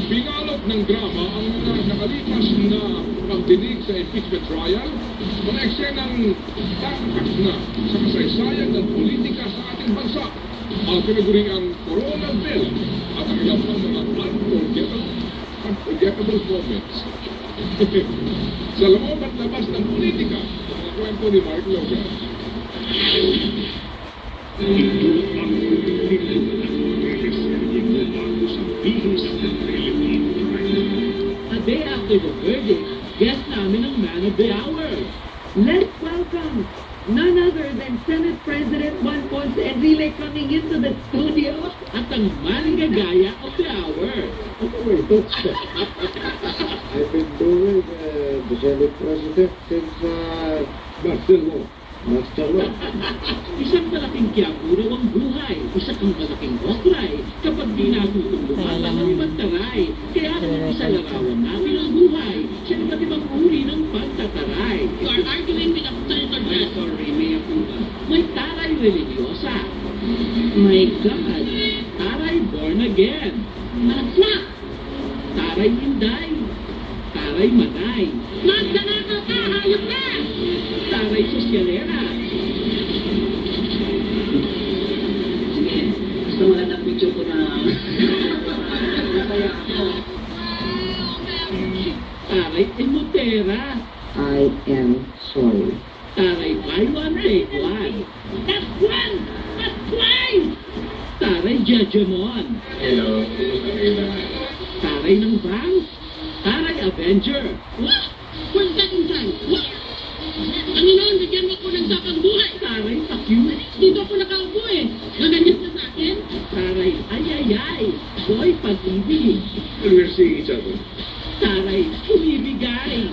Pinalot ng drama ang mga nakalipas na pagdinig sa impeachment trial, mga eksenang tatakas na sa kasaysayan ng politika sa ating bansa. Ang pinaguriang Corona Bill at ang ilang pang mga unforgettable moments. Sa loob at labas ng politika, mga kwento ni Mark Logan. Ito ang pagpipilitan ng mga reserye ko bago sa bihis ng Philippine Trial. A day after the verdict, guest namin ang man of the hour. Let's welcome none other than Senate President Juan Ponce Enrile coming into the studio. At ang manggagaya of the hour. I've been doing the Senate President since Master Law. Isang malaking kiyapo raw ang buhay. Isa kang malaking okray kapag di natutulungan ang pagtaray. Kaya naman isalarawan natin ang buhay sa iba't ibang uri ng pagtataray. You are arguing with a filtered vessel, Remy Apuba. May taray religyosa. My God, taray born again. Malaksak! Taray inday. Taray manay. Magdanakaw ka, hayop ka! Taray sosyalera. Sige, gusto mo lang picture ko na masaya ako. Taray emotera. I am sorry. Taray buy one, take one. That's one! That's twice! Taray Jejemon. Hello. Taray ng bank. Taray Avenger. What? Where's that in time? What? Panginoon, bigyan mo ko ng sapang buhay. Taray Takyu. Dito ako nakaupo eh. Naganyan ka sa akin? Taray Ayayay. Boy Pag-ibig. And we're seeing each other. Taray Umibigay.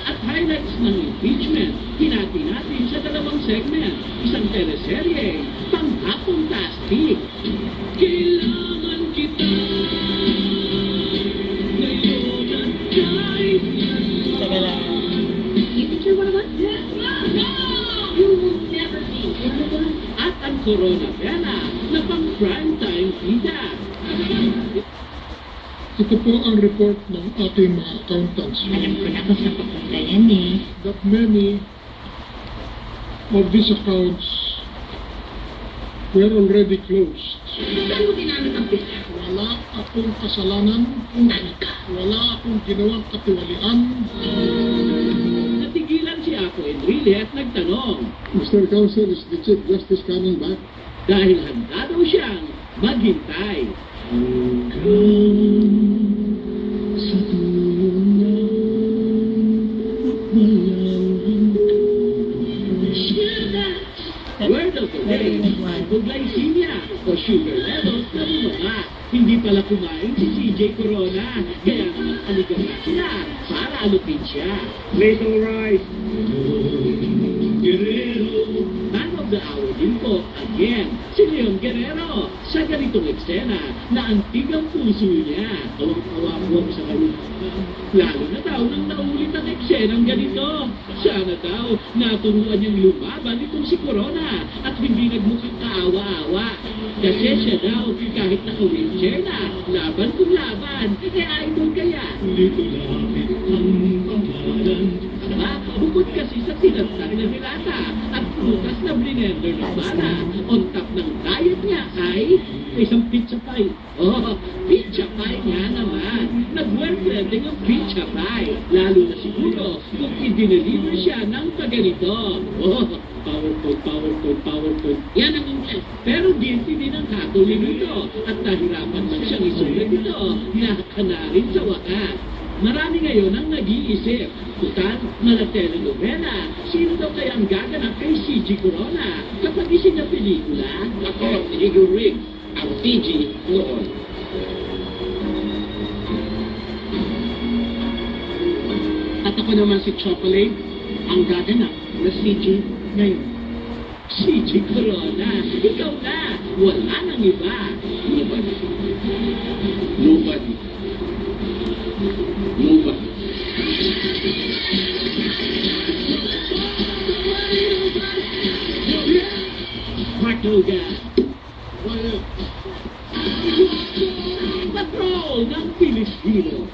At highlights ng impeachment, hinati natin sa dalawang segment. Isang teleserye, Panghapong Tastic. Kailangan kita ngayon at kahit Teka lang. You think you're one of us? No! You will never be one of us. at ang Corona Vena na pang primetime bida. Ito po ang report ng ating mga accountants. Alam ko na kung saan papunta yan eh. That many of these accounts were already closed. Saan mo ginamit ang pera? Wala akong kasalanan. Wala akong ginawang katiwalian. Natigilan si Ako Enrile at nagtanong Mr. Counsel, is the Chief Justice coming back? dahil handa daw siyang maghintay. Word of the day, hypoglycemia o sugar levels na bumaba. Hindi pala kumain si CJ Corona, kaya naman aligaw na sila para alupin siya. Little rice. Guerrero. Man of the hour din po, again, si Leon Guerrero. Sa ganitong eksena na antig ang puso niya. Awang-awa po sa kanya. Lalo na daw nang naulit ang eksenang ganito. Sana daw naturuan niyang lumaban itong si Corona at hindi nagmukhang kaawa-awa. Kasi siya daw kahit naka-wheelchair na, laban kung laban, idol kaya. Dito lapit ang pangalan. Bukod kasi sa sinatag na nilata at bukas na blender ng bala, on top ng diet niya ay isang pizza pie. Oh, pizza pie nga naman. Nag-well-trending ang pizza pie. Lalo na siguro kung i-deliver siya ng paganito. Oh, powerful. Yan ang English. Pero guilty din ang hatol nito at nahirapan man siyang isulat ito, nakakana rin sa wakas. Marami ngayon ang nag-iisip. Tutal, na telenovela, sino daw kaya ang gaganap kay CG Corona kapag isin na pelikula? Ako, Eagle Rig. Ang CG noon. At ako naman si Chocolate, ang gaganap na CG ngayon. CG Corona, ikaw na, wala nang iba. Nobody. Sparkle gun. Patrol ng Pilipino.